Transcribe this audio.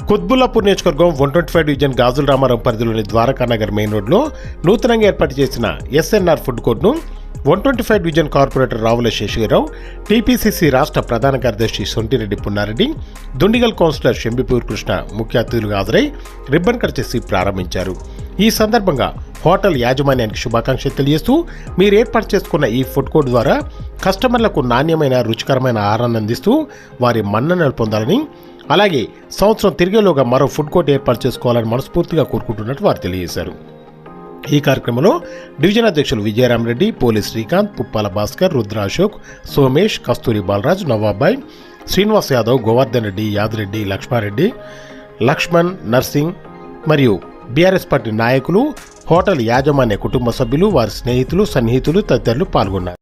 కుత్బుల్లాపూర్ నియోజకవర్గం 125 డివిజన్ గాజుల రామారావు పరిధిలోని ద్వారకానగర్ మెయిన్ రోడ్లో నూతనంగా ఏర్పాటు చేసిన ఎస్ఎన్ఆర్ ఫుడ్ కోర్టును 125 division corporator Ravula Seshagirirao, TPCC రాష్ట్ర ప్రధాన కార్యదర్శి సొంటిరెడ్డి పున్నారెడ్డి, దుండిగల్ కౌన్సిలర్ షెంబిపూర్ కృష్ణ ముఖ్య అతిథులుగా హాజరై రిబ్బన్ కట్ చేసి ప్రారంభించారు. ఈ సందర్భంగా హోటల్ యాజమాన్యానికి శుభాకాంక్షలు తెలియజేస్తూ మీరు ఏర్పాటు చేసుకున్న ఈ ఫుడ్ కోర్ట్ ద్వారా కస్టమర్లకు నాణ్యమైన రుచికరమైన ఆహారాన్ని అందిస్తూ వారి మన్ననలు పొందాలని, అలాగే సంవత్సరం తిరిగేలోగా మరో ఫుడ్ కోర్ట్ ఏర్పాటు చేసుకోవాలని మనస్ఫూర్తిగా కోరుకుంటున్నట్టు వారు తెలియజేశారు. ఈ కార్యక్రమంలో డివిజన్ అధ్యక్షులు విజయరామరెడ్డి, పోలీస్ శ్రీకాంత్, పుప్పాల భాస్కర్, రుద్ర అశోక్, సోమేష్, కస్తూరి బాలరాజ్, నవాబాయ్, శ్రీనివాస్ యాదవ్, గోవర్ధన్ రెడ్డి, యాదరెడ్డి, లక్ష్మారెడ్డి, లక్ష్మణ్, నర్సింగ్ మరియు బీఆర్ఎస్ పార్టీ నాయకులు, హోటల్ యాజమాన్య కుటుంబ సభ్యులు, వారి స్నేహితులు, సన్నిహితులు తదితరులు పాల్గొన్నారు.